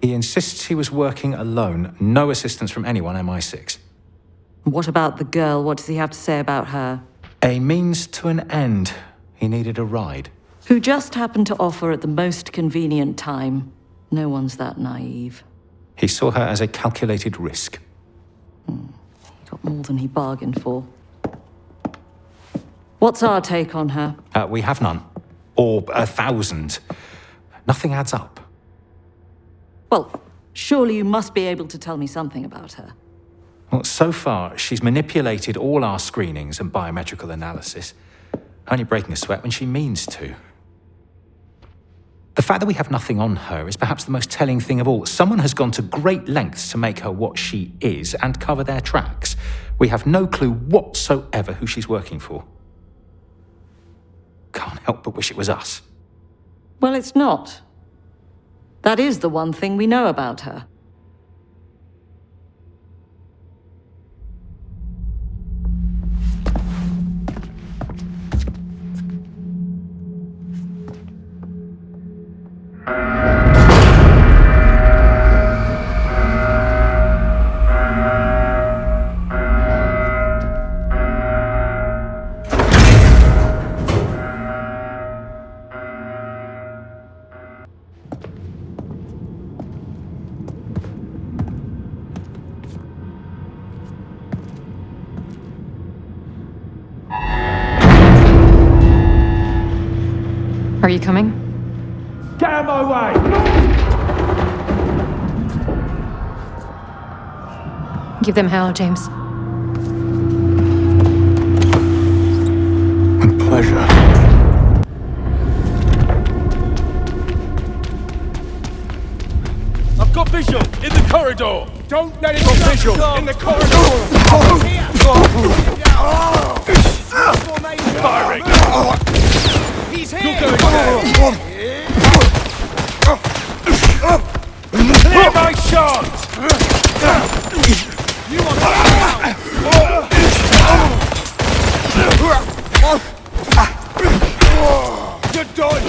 He insists he was working alone, no assistance from anyone MI6. What about the girl? What does he have to say about her? A means to an end. He needed a ride. Who just happened to offer at the most convenient time. No one's that naive. He saw her as a calculated risk. He got more than he bargained for. What's our take on her? We have none. Or 1,000. Nothing adds up. Well, surely you must be able to tell me something about her. Well, so far, she's manipulated all our screenings and biometrical analysis, only breaking a sweat when she means to. The fact that we have nothing on her is perhaps the most telling thing of all. Someone has gone to great lengths to make her what she is and cover their tracks. We have no clue whatsoever who she's working for. Can't help but wish it was us. Well, it's not. That is the one thing we know about her. Are you coming? Get out of my way! Give them hell, James. With pleasure. I've got visual in the corridor! Don't let it go visual in the corridor! Firing! He's here! You're going down! Clear my shot! You want to You're done!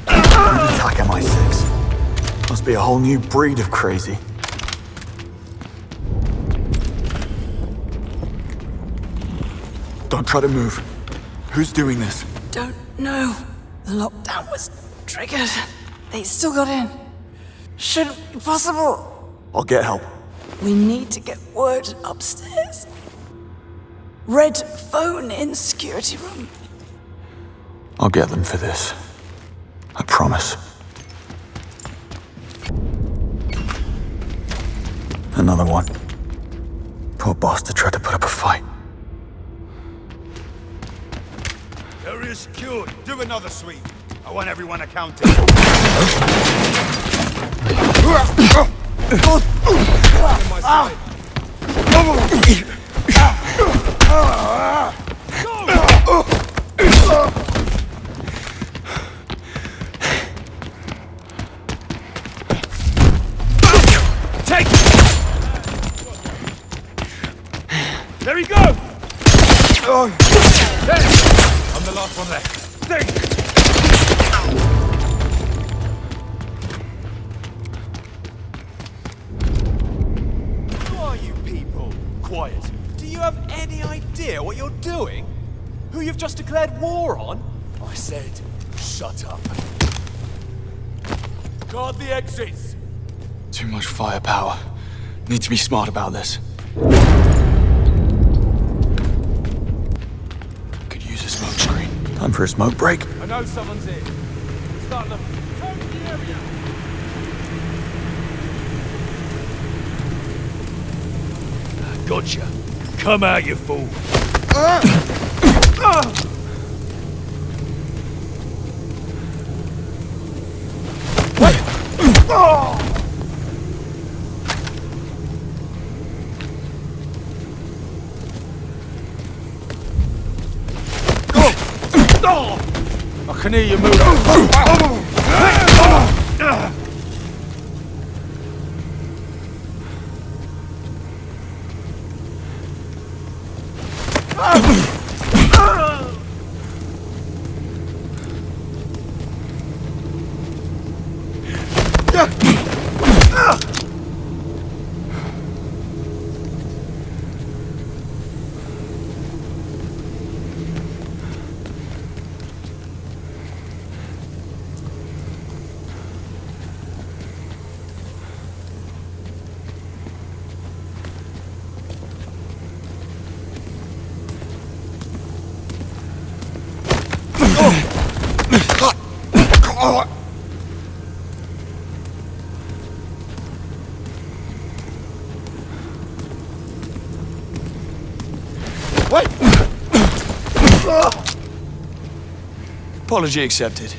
Attack MI6. Must be a whole new breed of crazy. Don't try to move. Who's doing this? Don't know. The lockdown was triggered. They still got in. Shouldn't be possible. I'll get help. We need to get word upstairs. Red phone in security room. I'll get them for this. I promise. Another one. Poor bastard tried to put up a fight. Area secured. Do another sweep. I want everyone accounted. Take it! There he goes! There! I'm the last one left. Think! Who are you people? Quiet. Do you have any idea what you're doing? Who you've just declared war on? I said, shut up. Guard the exits! Too much firepower. Need to be smart about this. Could use a smoke screen. Time for a smoke break. I know someone's in. Start looking. Cover the area! Gotcha. Come out, you fool. I can hear you moving. Apology accepted.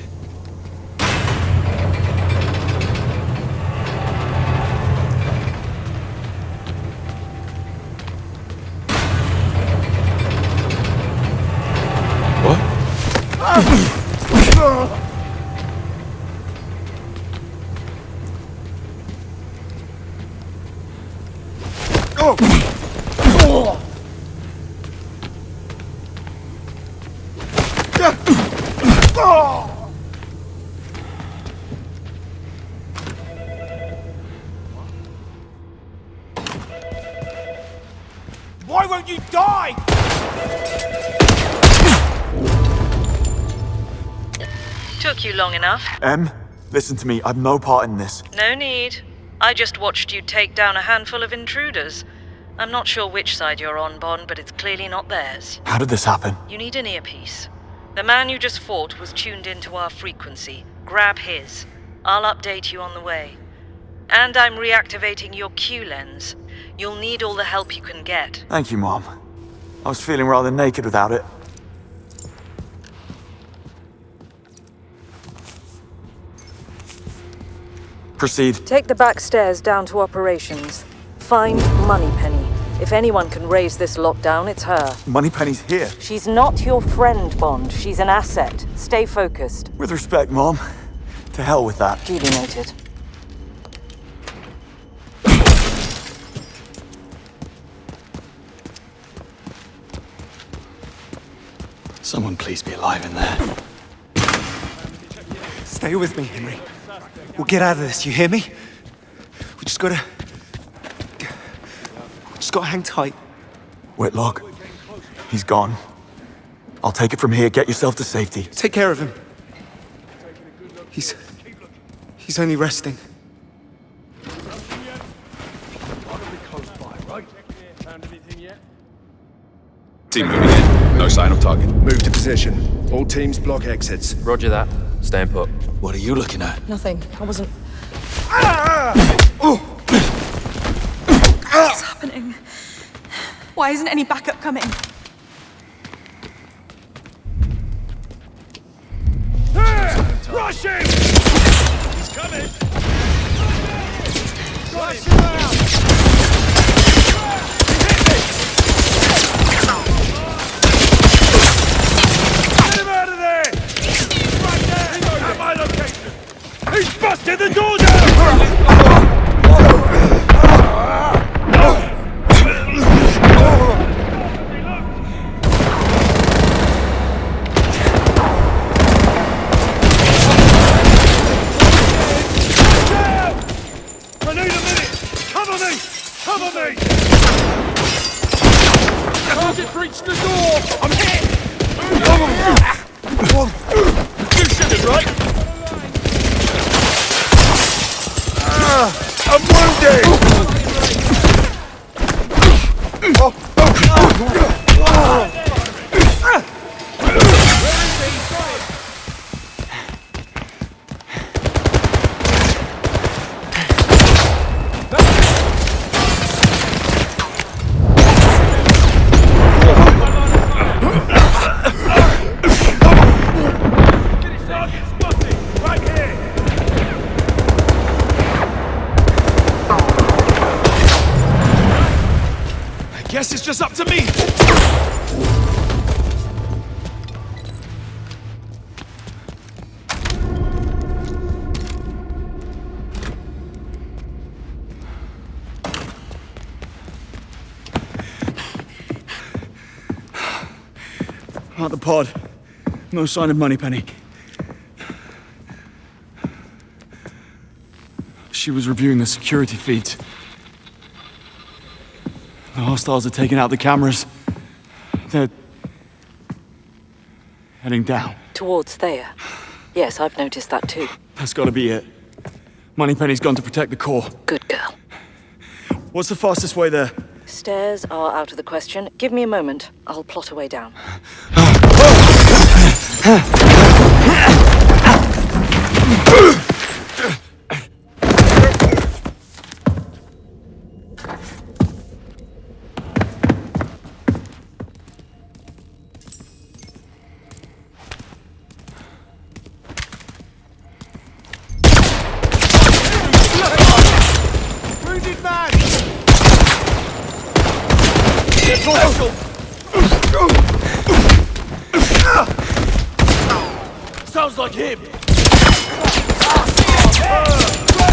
Why won't you die? Took you long enough. Em, listen to me. I've no part in this. No need. I just watched you take down a handful of intruders. I'm not sure which side you're on, Bond, but it's clearly not theirs. How did this happen? You need an earpiece. The man you just fought was tuned into our frequency. Grab his. I'll update you on the way. And I'm reactivating your Q lens. You'll need all the help you can get. Thank you, Mom. I was feeling rather naked without it. Proceed. Take the back stairs down to operations. Find Moneypenny. If anyone can raise this lockdown, it's her. Moneypenny's here. She's not your friend, Bond. She's an asset. Stay focused. With respect, Mom. To hell with that. Duly noted. Someone please be alive in there. Stay with me, Henry. We'll get out of this, you hear me? We just gotta hang tight. Whitlock, he's gone. I'll take it from here. Get yourself to safety. Take care of him. He's only resting. Team moving in. No sign of target. Move to position. All teams block exits. Roger that. Staying put. What are you looking at? Nothing. I wasn't. What's happening? Why isn't any backup coming? Rush him! He's coming! Rush him out! Get him out of there! Right there! At my location! He's busted the door down! I need a minute! Cover me! Cover me! Target breached the door! I'm hit! You should have, right? I'm wounded! Guess it's just up to me! Out the pod. No sign of Moneypenny. She was reviewing the security feeds. The hostiles are taking out the cameras. They're heading down. Towards there. Yes, I've noticed that too. That's gotta be it. Moneypenny's gone to protect the core. Good girl. What's the fastest way there? Stairs are out of the question. Give me a moment. I'll plot a way down. Wounded man! Sounds like him! Get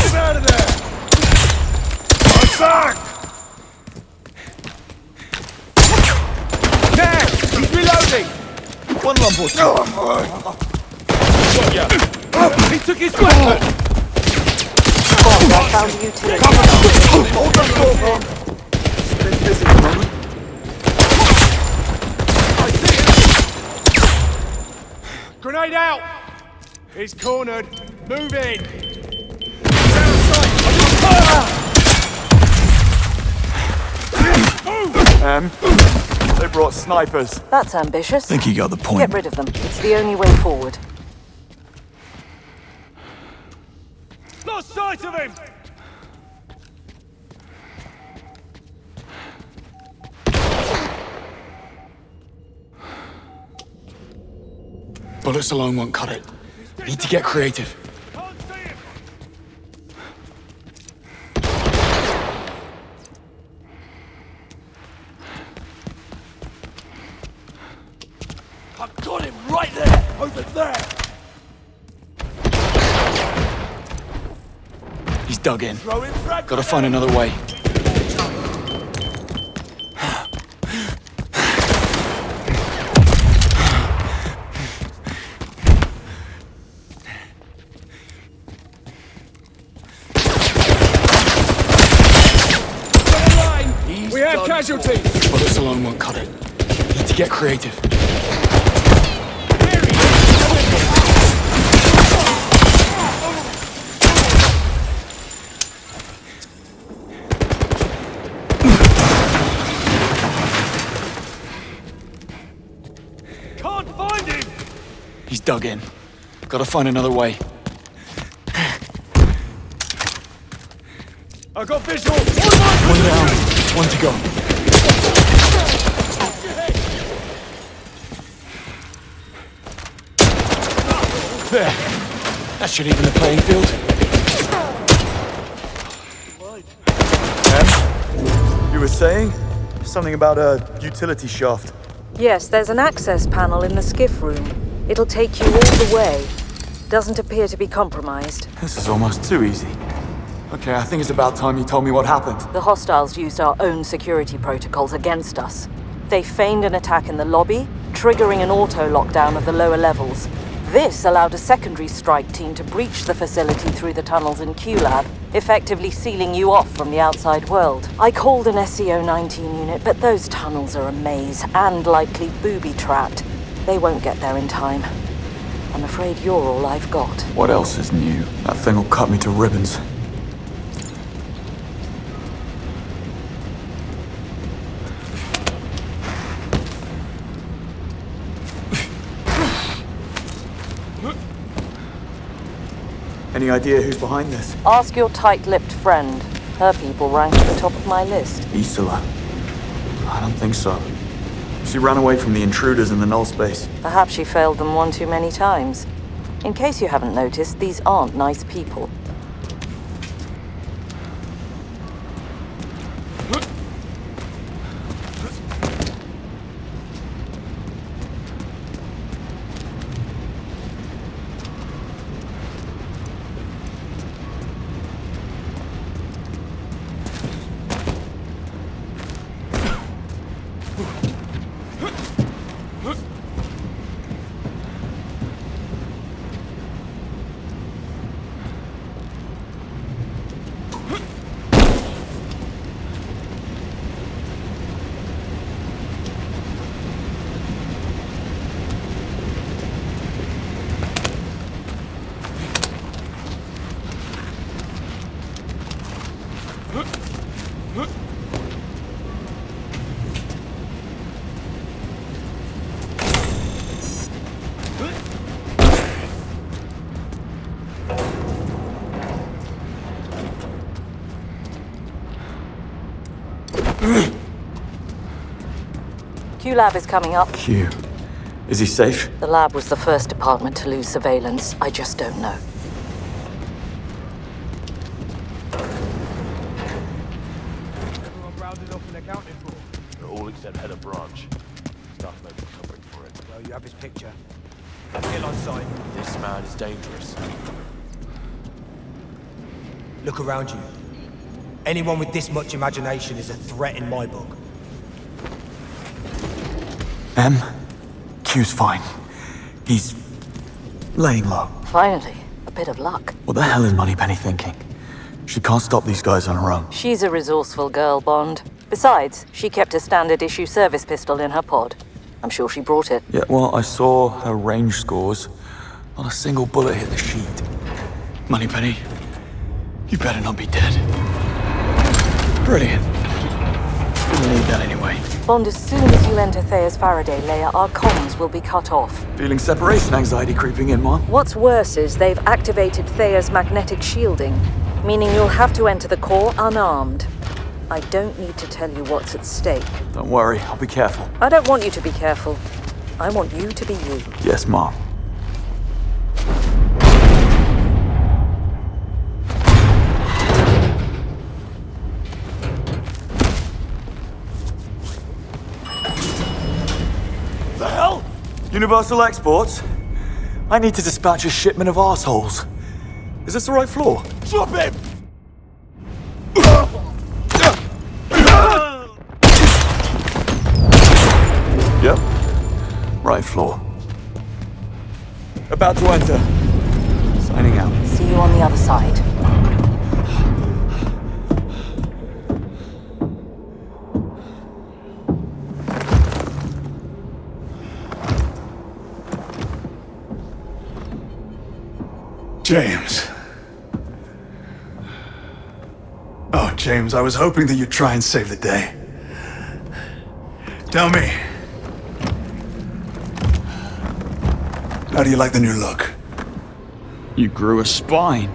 him out of there! I'm back! There! He's reloading! One lump or two. Got ya! He took his weapon! I found a utility. Hold that door, man. Been busy at the moment. Grenade out! He's cornered. Move in! They brought snipers. That's ambitious. Think you got the point. Get rid of them. It's the only way forward. Lost sight of him! Bullets alone won't cut it. Need to get creative. Can't see him! I've got him right there! Over there! He's dug in. Throwing frag. Gotta find another way. We have casualties! Bullets alone won't cut it. Need to get creative. Can't find him! He's dug in. Gotta find another way. I got visual! One down, one to go. There. That should even the playing field. You were saying? Something about a utility shaft. Yes, there's an access panel in the skiff room. It'll take you all the way. Doesn't appear to be compromised. This is almost too easy. Okay, I think it's about time you told me what happened. The hostiles used our own security protocols against us. They feigned an attack in the lobby, triggering an auto-lockdown of the lower levels. This allowed a secondary strike team to breach the facility through the tunnels in Q-Lab, effectively sealing you off from the outside world. I called an SCO-19 unit, but those tunnels are a maze and likely booby-trapped. They won't get there in time. I'm afraid you're all I've got. What else is new? That thing will cut me to ribbons. Any idea who's behind this? Ask your tight-lipped friend. Her people rank at the top of my list. Isola. I don't think so. She ran away from the intruders in the null space. Perhaps she failed them one too many times. In case you haven't noticed, these aren't nice people. Q Lab is coming up. Q. Is he safe? The lab was the first department to lose surveillance. I just don't know. Everyone rounded up and accounted for. All except head of branch. Staff members covering for it. Well, you have his picture. Kill on sight. This man is dangerous. Look around you. Anyone with this much imagination is a threat in my book. M? Q's fine. He's laying low. Finally, a bit of luck. What the hell is Moneypenny thinking? She can't stop these guys on her own. She's a resourceful girl, Bond. Besides, she kept a standard issue service pistol in her pod. I'm sure she brought it. Yeah, well, I saw her range scores. Not a single bullet hit the sheet. Moneypenny, you better not be dead. Brilliant. Didn't need that anyway. Bond, as soon as you enter Thea's Faraday layer, our comms will be cut off. Feeling separation anxiety creeping in, Mom? What's worse is they've activated Thea's magnetic shielding, meaning you'll have to enter the core unarmed. I don't need to tell you what's at stake. Don't worry, I'll be careful. I don't want you to be careful. I want you to be you. Yes, Mom. The hell? Universal Exports? I need to dispatch a shipment of assholes. Is this the right floor? Drop him! Yep. Right floor. About to enter. Signing out. See you on the other side. James. Oh, James, I was hoping that you'd try and save the day. Tell me. How do you like the new look? You grew a spine.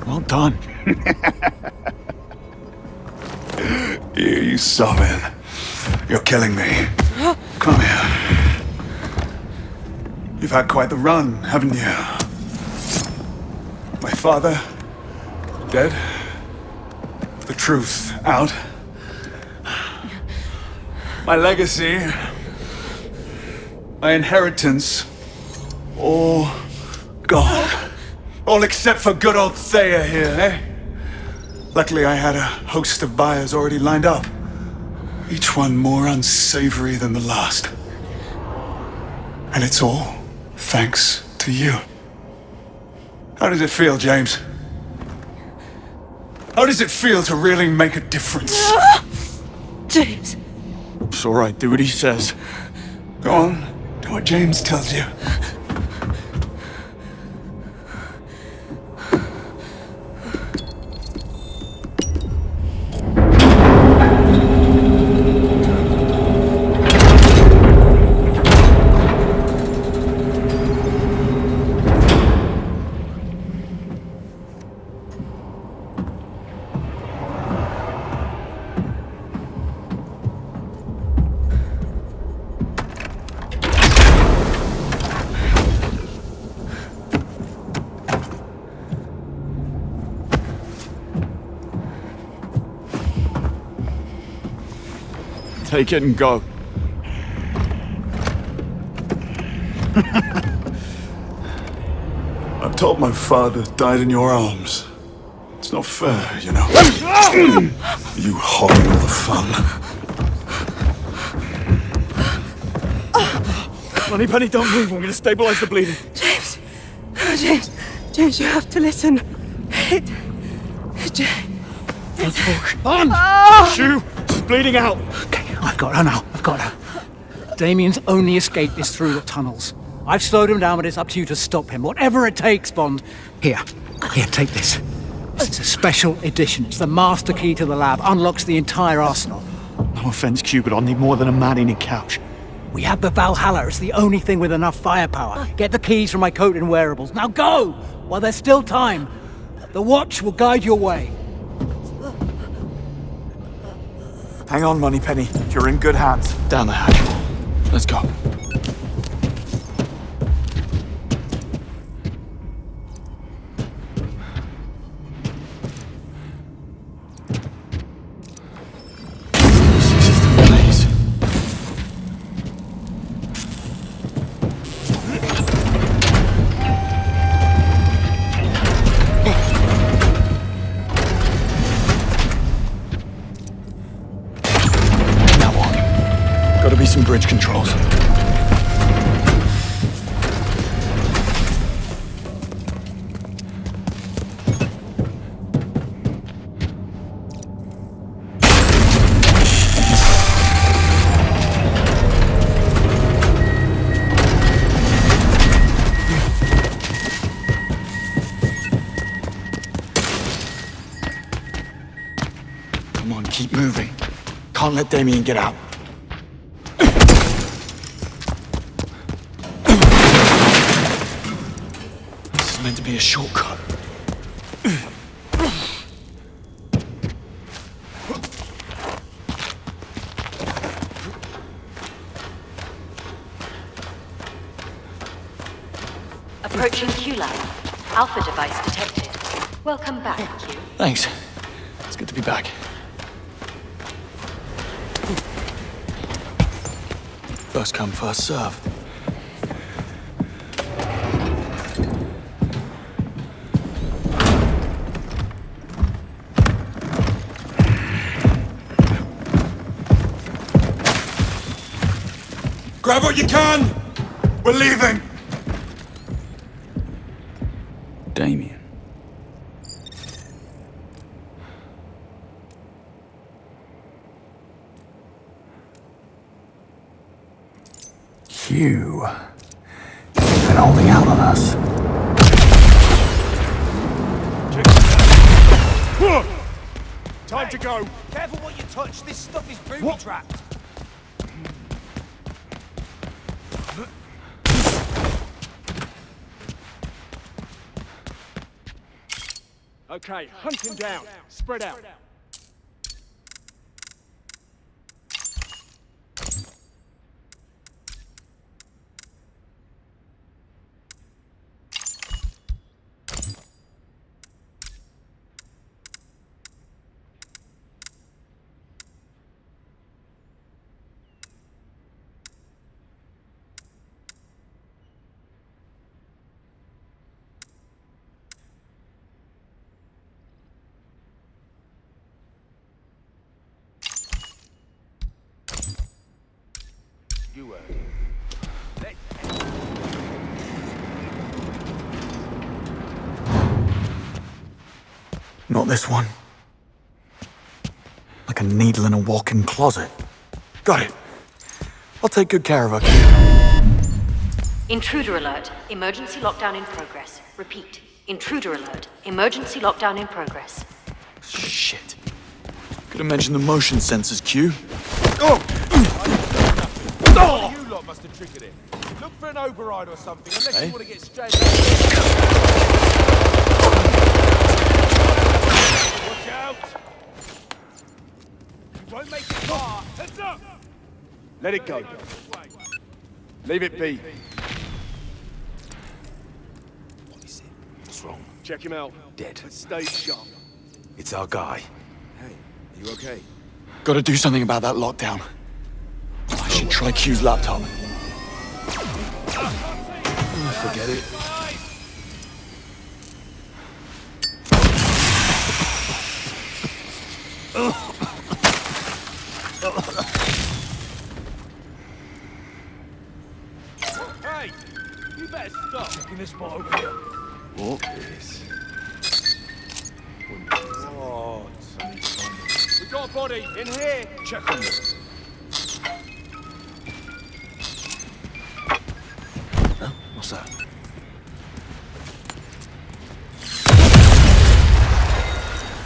Well done. You sobbing. You're killing me. Come here. You've had quite the run, haven't you? My father, dead. The truth out. My legacy, my inheritance, all gone. All except for good old Thea here, eh? Luckily, I had a host of buyers already lined up. Each one more unsavory than the last. And it's all thanks to you. How does it feel, James? How does it feel to really make a difference? James. It's all right. Do what he says. Go on. Do what James tells you. Take it and go. I'm told my father died in your arms. It's not fair, you know. You hogging all the fun. Moneypenny, don't move. I'm going to stabilize the bleeding. James! Oh, James, you have to listen. Don't talk. On! Shoo! She's bleeding out. Okay, I've got her now. I've got her. Damien's only escape is through the tunnels. I've slowed him down, but it's up to you to stop him. Whatever it takes, Bond. Here, take this. It's a special edition. It's the master key to the lab. Unlocks the entire arsenal. No offense, Q, but I'll need more than a man in a couch. We have the Valhalla. It's the only thing with enough firepower. Get the keys from my coat and wearables. Now go! While there's still time. The watch will guide your way. Hang on, Moneypenny. You're in good hands. Down the hatch. Let's go. Some bridge controls. Come on, keep moving. Can't let Damien get out. Meant to be a shortcut. Approaching Q lab. Alpha device detected. Welcome back, Q. Thanks. It's good to be back. First come, first serve. Grab what you can! We're leaving! Damien. You. You've been holding out on us. Time to go! Careful what you touch. This stuff is booby-trapped. Okay, hunt him down. Spread out. You Not this one. Like a needle in a walk-in closet. Got it. I'll take good care of her. Intruder alert. Emergency lockdown in progress. Repeat. Intruder alert. Emergency lockdown in progress. Shit. Could have mentioned the motion sensors, Q. You lot must have triggered it. Look for an override or something, unless Hey? you want to get straight. Watch out! You won't make it far. Heads up! Let it go. Leave it be. What is it? What's wrong? Check him out. Dead. But stay sharp. It's our guy. Hey, are you okay? Gotta do something about that lockdown. I should try Q's laptop. Forget it. Hey, you better stop. Checking this spot over here. What is? Oh, we got a body in here. Check on them. What's that?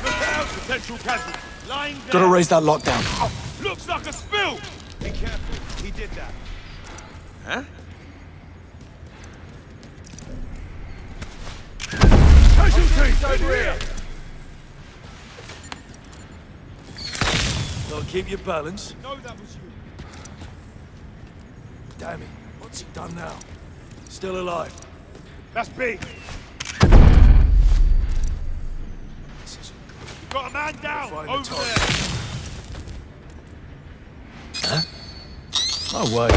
Look out! Potential casualty. Lying down. Gotta raise that lockdown. Looks like a spill. Be careful. He did that. Huh? Casualties over here. Gotta keep your balance. No, that was you. Damn it. What's he done now? Still alive. That's B. Got a man down over there. Huh? No way.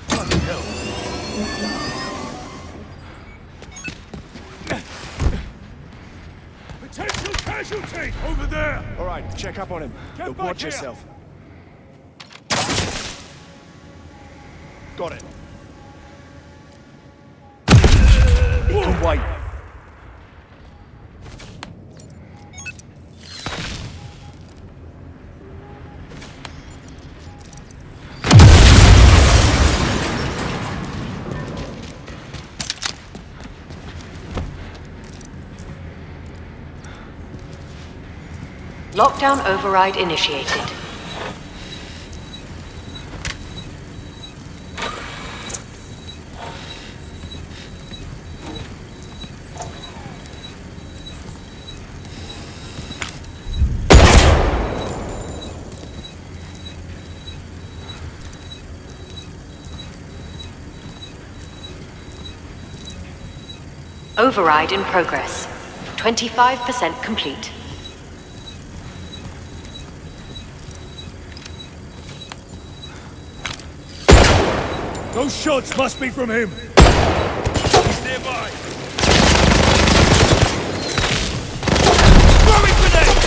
Bloody hell. Potential casualty over there. All right, check up on him. Get back Watch here. yourself. Got it. He can wait. Lockdown override initiated. Override in progress. 25% complete. Those shots must be from him. He's nearby. Throwing grenade!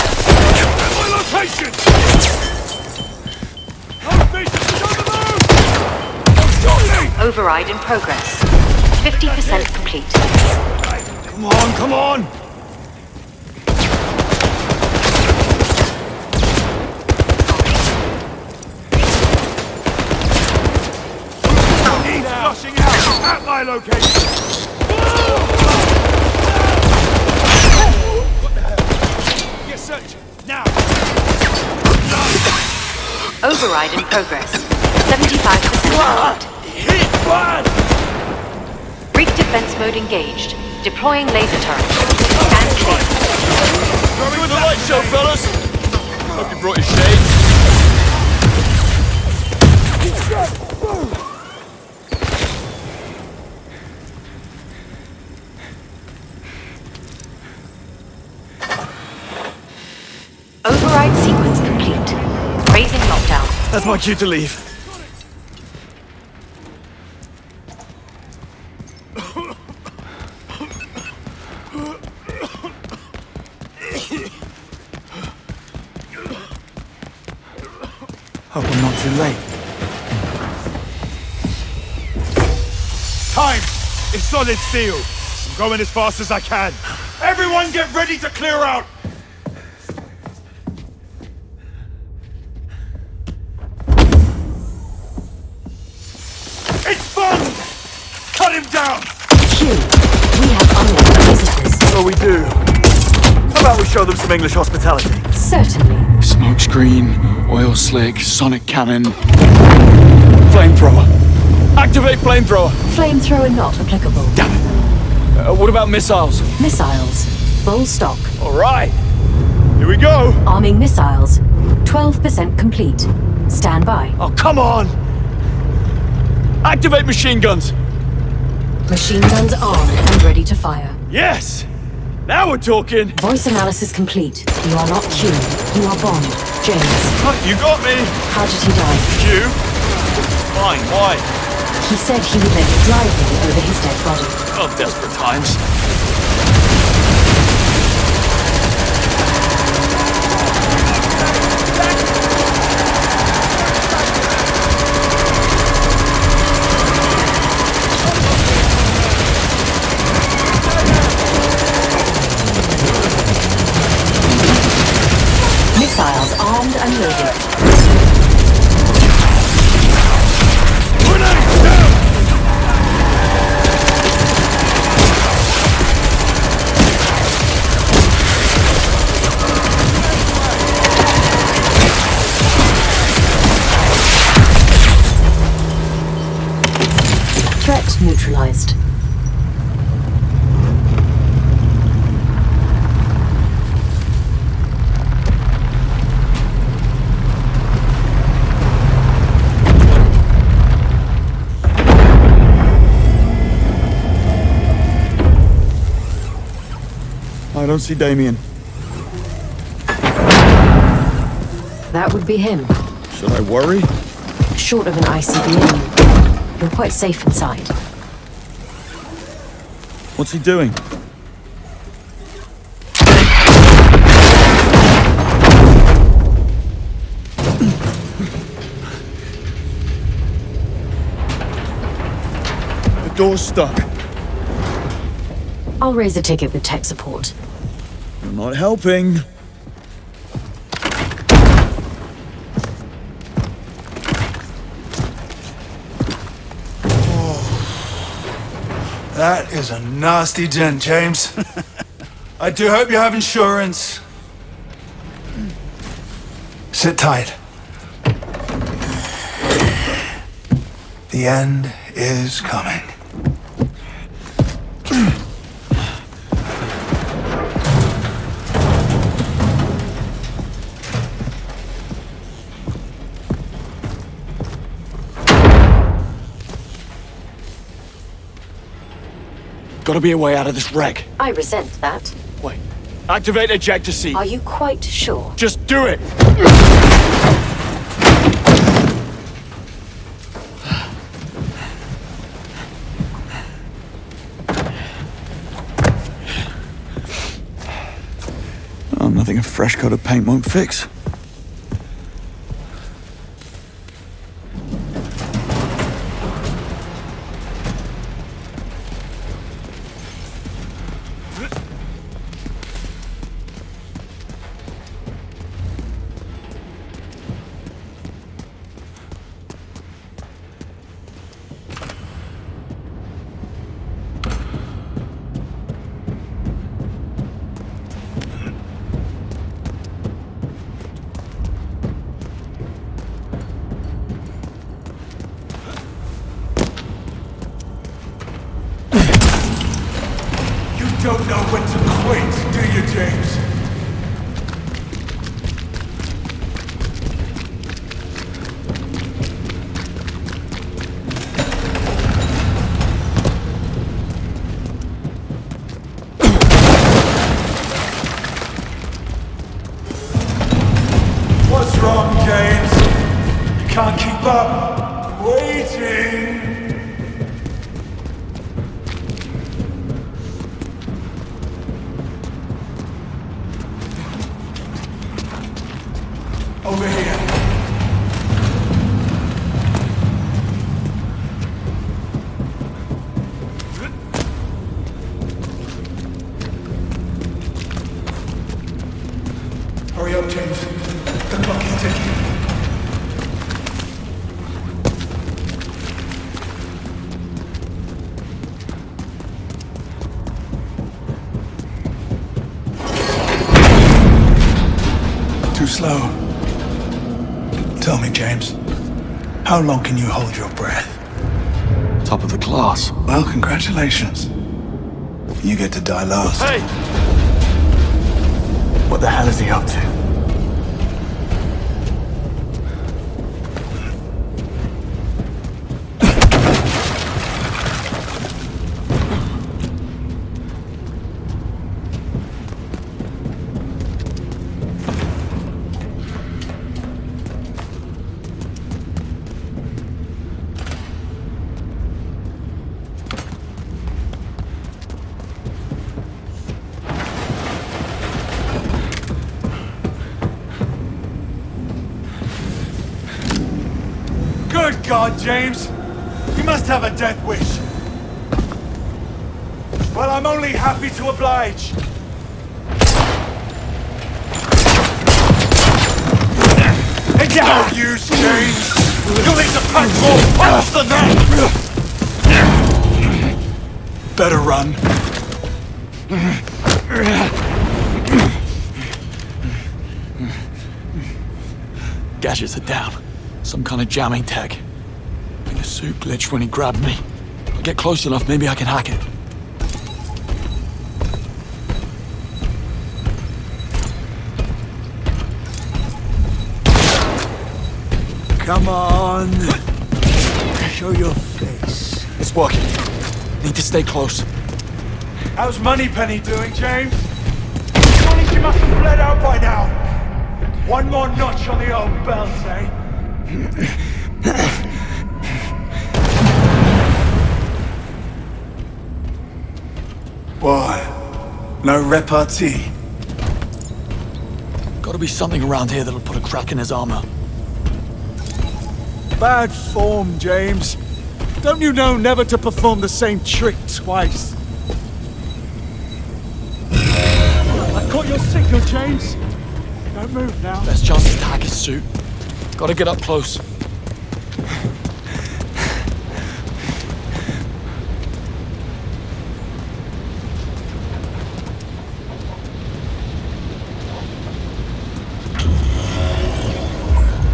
At my location! No vision! He's on the move! Shooting! Override in progress. 50% complete. Come on, come on! He's flushing out at my location! What the hell? Get searching, now! Override in progress. 75% complete. Hit bad! Break defense mode engaged. Deploying laser turret. And clear. Good the light show, fellas! Hope you brought your shades. Override sequence complete. Raising lockdown. That's my cue to leave. Hope I'm not too late. Time is solid steel. I'm going as fast as I can. Everyone get ready to clear out! It's fun! Cut him down! Q. We have unlocked visitors. So we do. How about we show them some English hospitality? Certainly. Smoke screen, oil slick, sonic cannon, flamethrower. Activate flamethrower. Flamethrower not applicable. Damn it. What about missiles? Missiles. Full stock. All right. Here we go. Arming missiles. 12% complete. Stand by. Oh, come on. Activate machine guns. Machine guns armed and ready to fire. Yes. Now we're talking. Voice analysis complete. You are not Q. You are Bond. James. You got me. How did he die? Q. Fine. Why? He said he would let you drive me over his dead body. Oh, desperate times. Missiles armed and loaded. neutralized. I don't see Damien. That would be him. Should I worry? Short of an ICBM, you're quite safe inside. What's he doing? The door's stuck. I'll raise a ticket with tech support. You're not helping. That is a nasty dent, James. I do hope you have insurance. Sit tight. The end is coming. Gotta be a way out of this wreck. I resent that. Wait. Activate ejector seat. Are you quite sure? Just do it! Oh, nothing a fresh coat of paint won't fix. You don't know when to quit, do you, James? What's wrong, James? You can't keep up. I'm waiting. Over here. Hurry up, James. The clock is ticking. Too slow. Tell me, James, how long can you hold your breath? Top of the class. Well, congratulations. You get to die last. Hey! What the hell is he up to? Good God, James! You must have a death wish. Well, I'm only happy to oblige. It's no use, James! You'll need to pack more punch than that! Better run. Gadgets are down. Some kind of jamming tech. The suit glitched when he grabbed me. I Get close enough, maybe I can hack it. Come on. Show your face. It's working. Need to stay close. How's Moneypenny doing, James? Surely she must have bled out by now. One more notch on the old belt, eh? Why? No repartee? Gotta be something around here that'll put a crack in his armor. Bad form, James. Don't you know never to perform the same trick twice? I caught your signal, James. Don't move now. Best chance to hack his suit. Gotta get up close.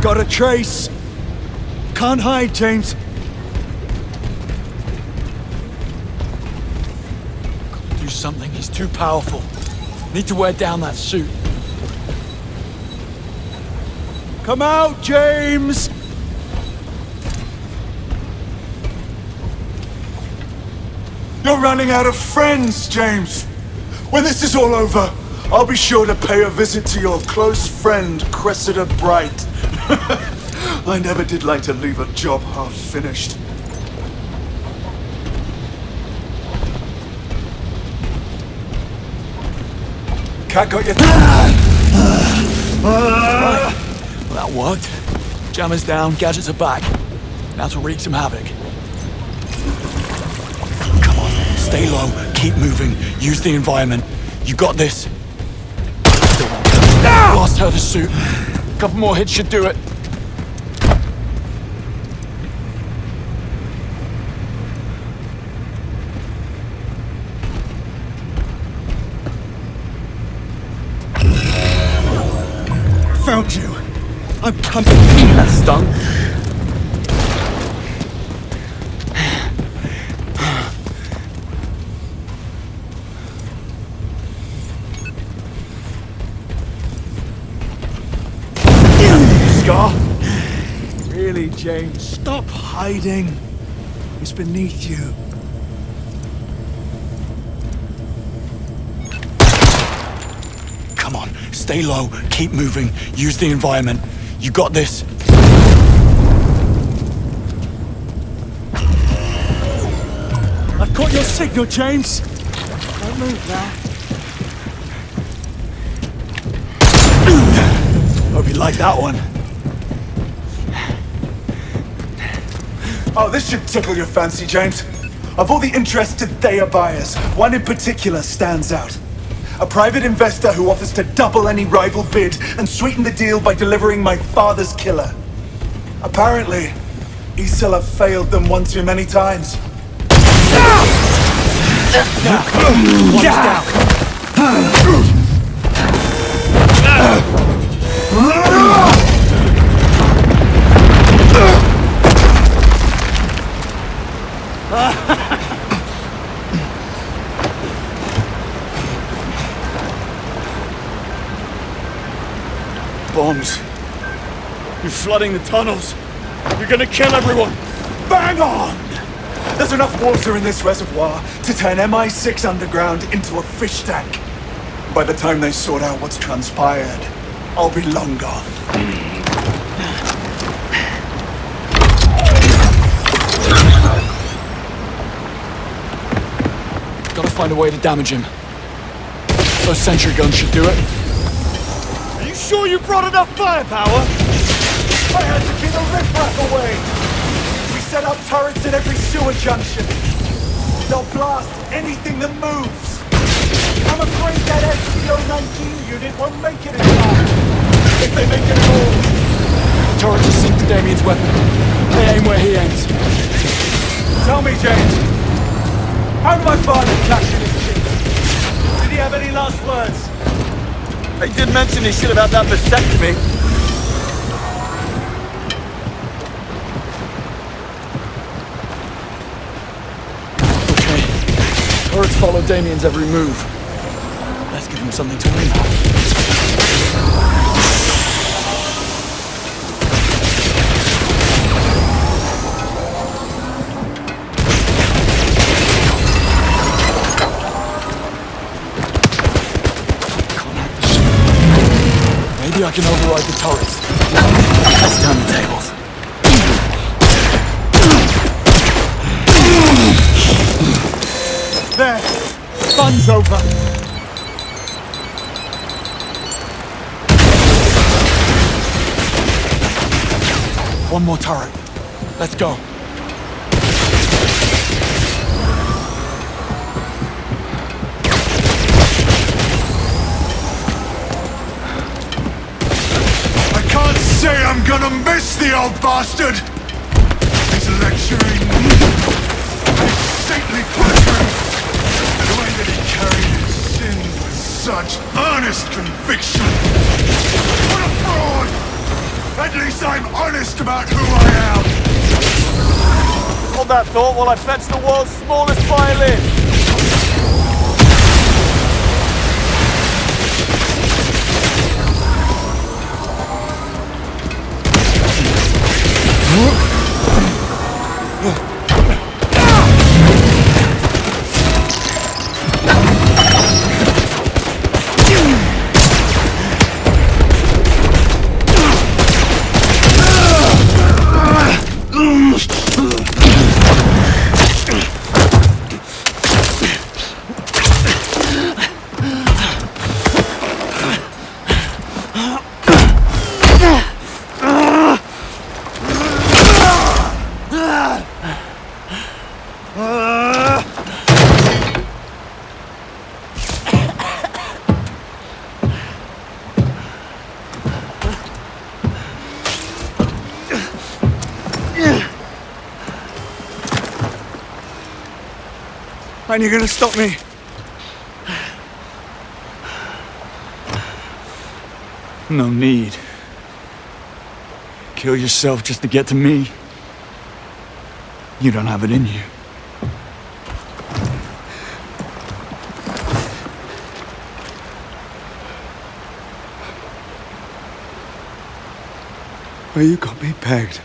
Got a trace. Can't hide, James. Gotta do something. He's too powerful. Need to wear down that suit. Come out, James! You're running out of friends, James. When this is all over, I'll be sure to pay a visit to your close friend, Cressida Bright. I never did like to leave a job half finished. Cat got you. Well, that worked. Jammer's down, gadgets are back. Now to wreak some havoc. Come on, stay low, keep moving, use the environment. You got this. Blast her the suit. Couple more hits should do it. Found you. I'm coming. That stung. Scar? Really, James? Stop hiding. It's beneath you. Come on, stay low, keep moving, use the environment. You got this. I've caught your signal, James. Don't move now. Hope you like that one. Oh, this should tickle your fancy, James. Of all the interested Thea buyers, one in particular stands out. A private investor who offers to double any rival bid and sweeten the deal by delivering my father's killer. Apparently, Isela failed them one too many times. Now, one's down. Bombs. You're flooding the tunnels. You're gonna kill everyone. Bang on! There's enough water in this reservoir to turn MI6 Underground into a fish tank. By the time they sort out what's transpired, I'll be long gone. Gotta find a way to damage him. Those sentry guns should do it. Are you sure you brought enough firepower? I had to keep the riffraff away! We set up turrets in every sewer junction. They'll blast anything that moves. I'm afraid that SCO-19 unit won't make it in time. If they make it at all. Turrets are synced to Damien's weapon. They aim where he aims. Tell me, James. How did my father cash in his chips? Did he have any last words? They did mention he should have had that vasectomy. follow Damien's every move. Let's give him something to win on. Maybe I can override the turrets. Let's turn the tables. There! Fun's over! One more turret. Let's go. I can't say I'm gonna miss the old bastard! He's lecturing, his saintly pleasure, the way that he carried his sins with such earnest conviction. What a fraud! At least I'm honest about who I am! Hold that thought while I fetch the world's smallest violin. And you're gonna stop me? No need. Kill yourself just to get to me. You don't have it in you. Well, you got me pegged.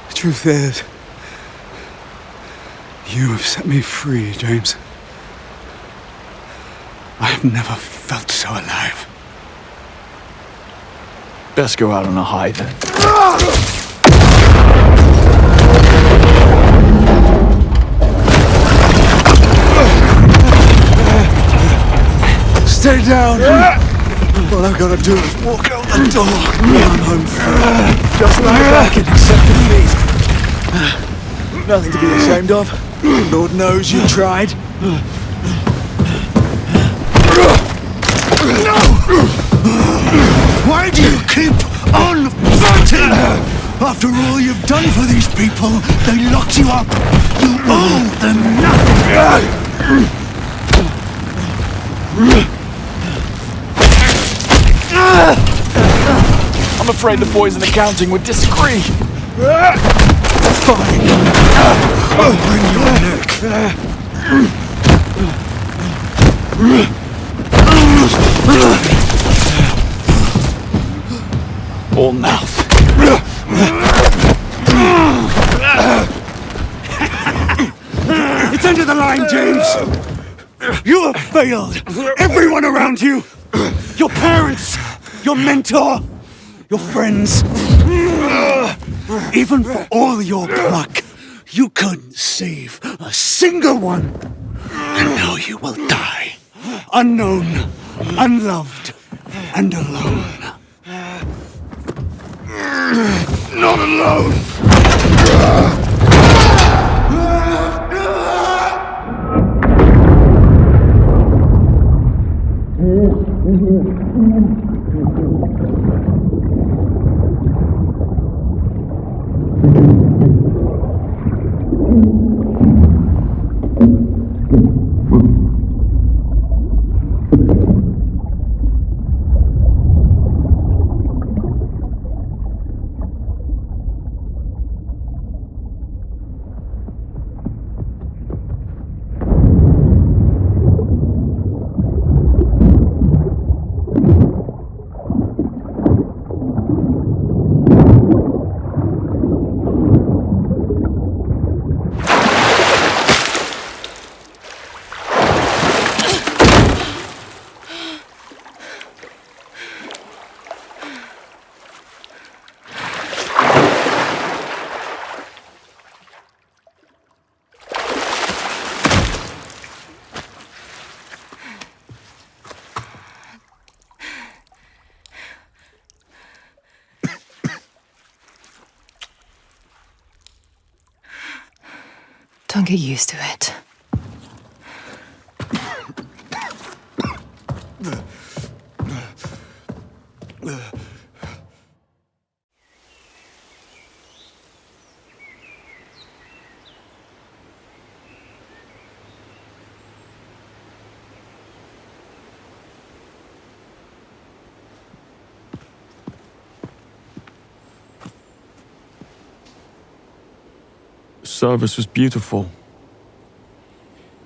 The truth is, you have set me free, James. I have never felt so alive. Best go out on a high then. Stay down! All I've got to do is walk out the door. I'm home free. Just like back and accept defeat. Nothing to be ashamed of. Lord knows you tried. No! Why do you keep on fighting? After all you've done for these people, they locked you up. You owe them nothing. I'm afraid the boys in accounting would disagree. Fine. I'll bring your neck. All mouth. It's under the line, James. You have failed. Everyone around you. Your parents. Your mentor. Your friends. Even for all your pluck, you couldn't save a single one. And now you will die. Unknown, unloved, and alone. Not alone! Don't get used to it. The service was beautiful.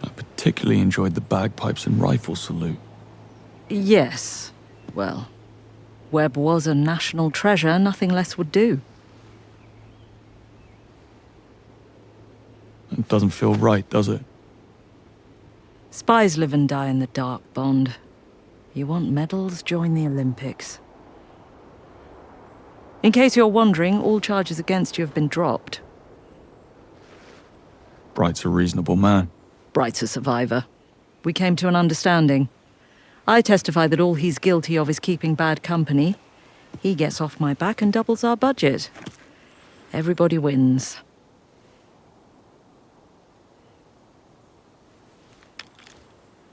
I particularly enjoyed the bagpipes and rifle salute. Yes. Well, Webb was a national treasure. Nothing less would do. It doesn't feel right, does it? Spies live and die in the dark, Bond. You want medals? Join the Olympics. In case you're wondering, all charges against you have been dropped. Bright's a reasonable man. Bright's a survivor. We came to an understanding. I testify that all he's guilty of is keeping bad company. He gets off my back and doubles our budget. Everybody wins.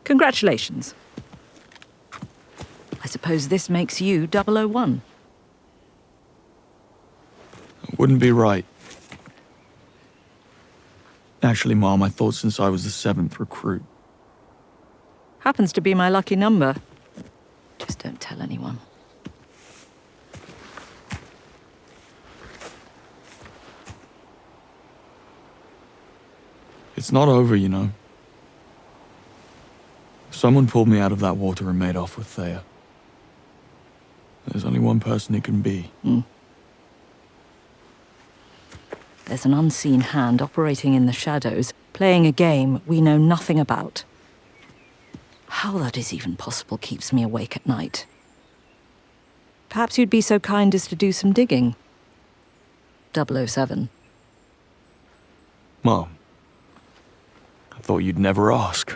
Congratulations. I suppose this makes you 001. It wouldn't be right. Actually, Mom, I thought since I was the 7th recruit. Happens to be my lucky number. Just don't tell anyone. It's not over, you know. Someone pulled me out of that water and made off with Thea. There's only one person it can be. There's an unseen hand operating in the shadows, playing a game we know nothing about. How that is even possible keeps me awake at night. Perhaps you'd be so kind as to do some digging. 007. Mom, I thought you'd never ask.